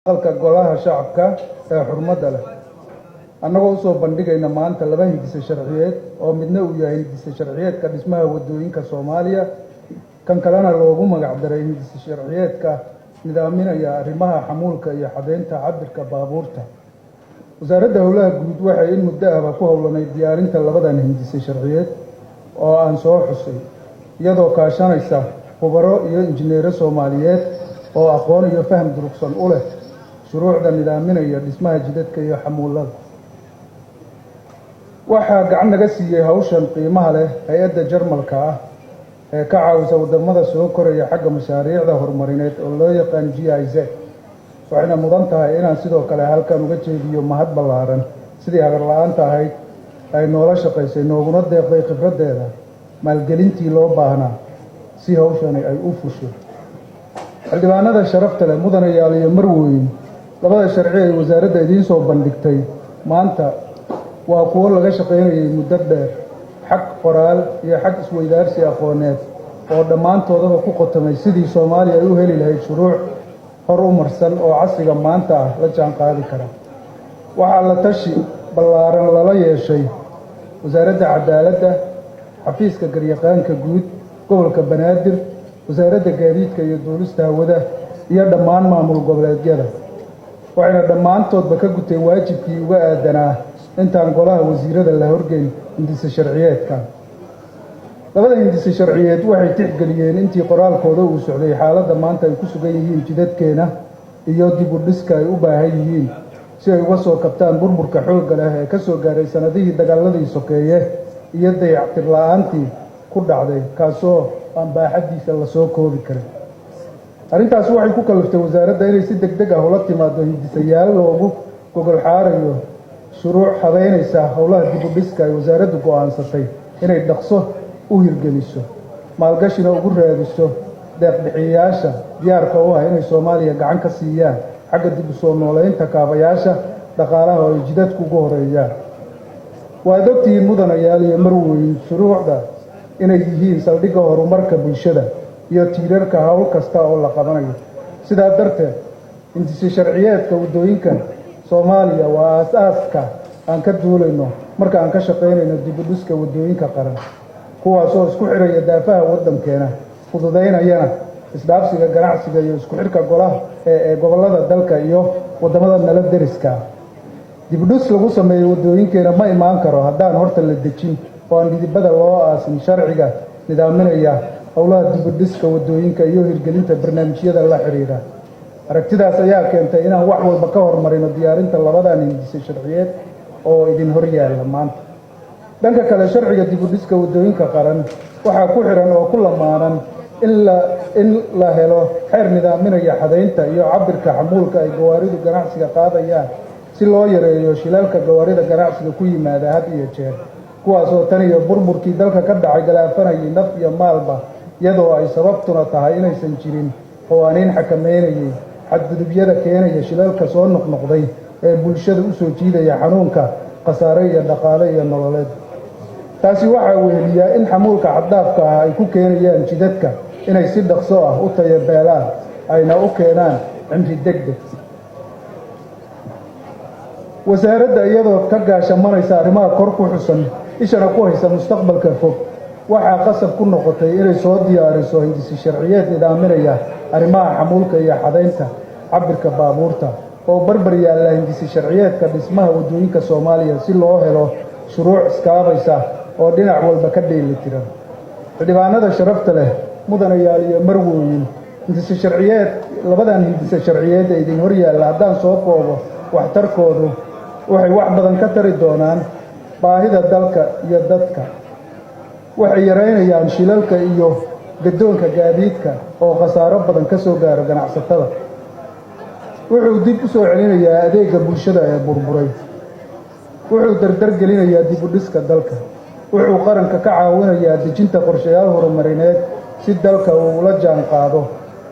halka golaha shacabka ee xurmada leh annagoo soo bandhigayna maanta laba hindise sharciyeed oo midna uu yahay hindise sharciyeedka dhismaha wadooyinka Soomaaliya kan kalena loogu magac daray hindise sharciyeedka nidaaminaya arrimaha xamuulka iyo xadeynta cabirka baabuurta. wasaaradda howlaha guud waxay in muddo ah ku howlanay diyaarinta labadan hindise sharciyeed oo aan soo xusay iyadoo kaashanaysa khubaro iyo injineero Soomaaliyeed oo aqoon iyo faham durugsan u leh shuruucda nidaaminaya dhismaha jidadka iyo xamuulada. waxaa gacan naga siiyay hawshan qiimaha leh hay'adda Jarmalka ah ee ka caawisa wadamada soo koraya xagga mashaariicda horumarineed oo loo yaqaan GIZ. waxayna mudan tahay inaan sidoo kale halkan uga jeediyo mahad ballaaran sidii hagar la'aanta ahayd ay noola shaqaysay nooguna deeqday khibraddeeda maalgelintii loo baahnaa si hawshani ay u fusho. xildhibaanada sharafta leh mudanayaal iyo marweyn, labada sharci ay wasaaradda idiin soo bandhigtay maanta waa kuwo laga shaqaynayay muddo dheer, xag qoraal iyo xag isweydaarsi aqooneed oo dhammaantoodaba ku qotomay sidii Soomaaliya ay u heli lahayd shuruuc hor u marsan oo casriga maanta ah la jaan qaadi kara. waxaa la tashi ballaaran lala yeeshay wasaaradda cadaaladda, xafiiska garyaqaanka guud gobolka Banaadir, wasaaradda gaadiidka iyo duulista hawada iyo dhammaan maamul goboleedyada. waxayna dhammaantoodba ka gutay waajibkii uga aadanaa intaan golaha wasiirada la horgeyn hindise sharciyeedka. labada hindise sharciyeed waxay tixgeliyeen intii qoraalkooda uu socday xaaladda maanta ay ku sugan yihiin jidadkeena iyo dib u dhiska ay u baahan yihiin si ay uga soo kabtaan burburka xoogga leh ee ka soo gaaray sanadihii dagaaladii sokeeye iyo dayactir la'aantii ku dhacday kaasoo aan baaxaddiisa la soo koobi karin. arrintaas waxay ku kaliftay wasaaradda inay si degdeg ah ula timaado hindisayaal loogu gogol xaarayo shuruuc habeynaysa howlaha dib u dhiska ay wasaaraddu go'aansatay inay dhaqso u hirgeliso, maalgashina ugu raadiso deeq-bixiyayaasha diyaarka u ah inay Soomaaliya gacan ka siiyaan xagga dib u soo nooleynta kaabayaasha dhaqaalaha oo ay jidadku ugu horeeyaan. waad ogtihiin mudanayaal iyo marweyn, shuruucda inay yihiin saldhigga horumarka bulshada iyo tiirarka hawl kasta oo la qabanayo. sidaa darteed hindise sharciyeedka waddooyinka Soomaaliya waa aasaaska aan ka duulayno marka aan ka shaqaynayno dib u dhiska waddooyinka qaran, kuwaasoo isku xiraya daafaha waddankeena, fududaynayana isdhaafsiga ganacsiga iyo isku xirka golaha ee gobollada dalka iyo waddamada nala deriska. dib u dhis lagu sameeyo waddooyinkeena ma imaan karo haddaan horta la dejin oo aan dhidibada loo aasin sharciga nidaaminaya howlaha dib u dhiska waddooyinka iyo hirgelinta barnaamijyada la xiriira. aragtidaas ayaa keentay inaan wax walba ka hormarino diyaarinta labadan hindise sharciyeed oo idin hor yaalla maanta. dhanka kale, sharciga dib u dhiska waddooyinka qaran waxaa ku xiran oo ku lamaanan in la helo xeer nidaaminaya xadeynta iyo cabirka xamuulka ay gawaaridu ganacsiga qaadayaan si loo yareeyo shilalka gawaarida ganacsiga ku yimaada had iyo jeer, kuwaasoo tan iyo burburkii dalka ka dhacay galaafanayay naf iyo maalba, iyadoo ay sababtuna tahay inaysan jirin qawaaniin xakameynayay xadgudubyada keenaya shilalka soo noqnoqday ee bulshada u soo jiidaya xanuunka, khasaare iyo dhaqaale iyo nololeed. taasi waxaa weheliyaa in xamuulka xaddaafka ah ay ku keenayaan jidadka inay si dhaqso ah u tayabeelaan ayna u keenaan cimri degdeg. wasaaradda iyadoo ka gaashamanaysa arrimaha kor ku xusan ishana ku haysa mustaqbalka fog, waxaa qasab ku noqotay inay soo diyaariso hindise sharciyeed nidaaminaya arrimaha xamuulka iyo xadeynta cabirka baabuurta oo barbar yaalla hindise sharciyeedka dhismaha waddooyinka Soomaaliya si loo helo shuruuc iskaabaysa oo dhinac walba ka dheeli tiran. xildhibaanada sharafta leh mudanayaal iyo marweyn, labadan hindise sharciyeed ee idin hor yaalla haddaan soo koobo waxtarkoodu waxay wax badan ka tari doonaan baahida dalka iyo dadka. waxay yareynayaan shilalka iyo gadoonka gaadiidka oo khasaaro badan ka soo gaaro ganacsatada. wuxuu dib u soo celinayaa adeegga bulshada ee burburay. wuxuu dardar gelinayaa dib u dhiska dalka. wuxuu qaranka ka caawinayaa dejinta qorshayaal horumarineed si dalka uu ula jaan qaado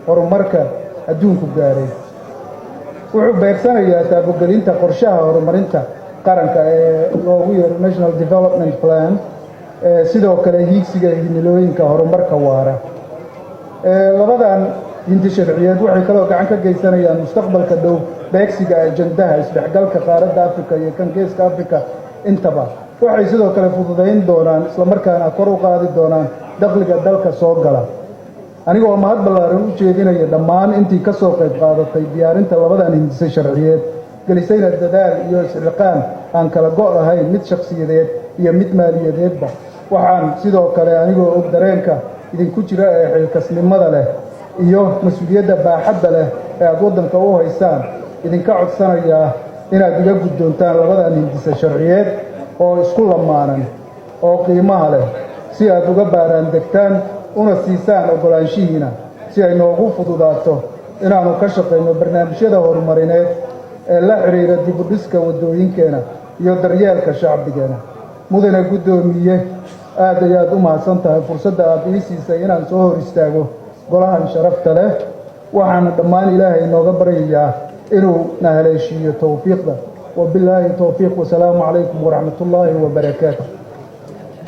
horumarka adduunku gaaray. wuxuu beegsanayaa taabagelinta qorshaha horumarinta qaranka ee loogu yeero National Development Plan, sidoo kale hiigsiga himilooyinka horumarka waara. labadan hinti sharciyeed waxay kaloo gacan ka geysanayaan mustaqbalka dhow beegsiga ajandaha isdhexgalka qaaradda Afrika iyo kan geeska Afrika intaba waxay sidoo kale fududayn doonaan isla markaana kor u qaadi doonaan dakhliga dalka soo gala anigoo mahad ballaaran u jeedinaya dhammaan intii ka soo qayb qaadatay diyaarinta labadan hindise sharciyeed gelisayna dadaal iyo isriqaan aan kala go' lahayn mid shakhsiyadeed iyo mid maaliyadeedba waxaan sidoo kale anigoo og dareenka idinku jira ee xilkasnimada leh iyo mas'uuliyadda baaxadda leh ee aad waddanka u haysaan idinka codsanayaa inaad iga guddoontaan labadan hindise sharciyeed oo isku lamaanan oo qiimaha leh si aad uga baaraan degtaan una siisaan oggolaanshihiina si ay noogu fududaato inaannu ka shaqayno barnaamijyada horumarineed ee la xidhiira dib u dhiska waddooyinkeena iyo daryeelka shacbigeena mudane guddoomiye aad ayaad u mahadsan tahay fursadda aad ii siisay inaan soo hor istaago golahan sharafta leh waxaana dhammaan ilaahay inooga baryayaa inuu na haleeshiiyo towfiiqda وبالله التوفيق والسلام عليكم ورحمة الله وبركاته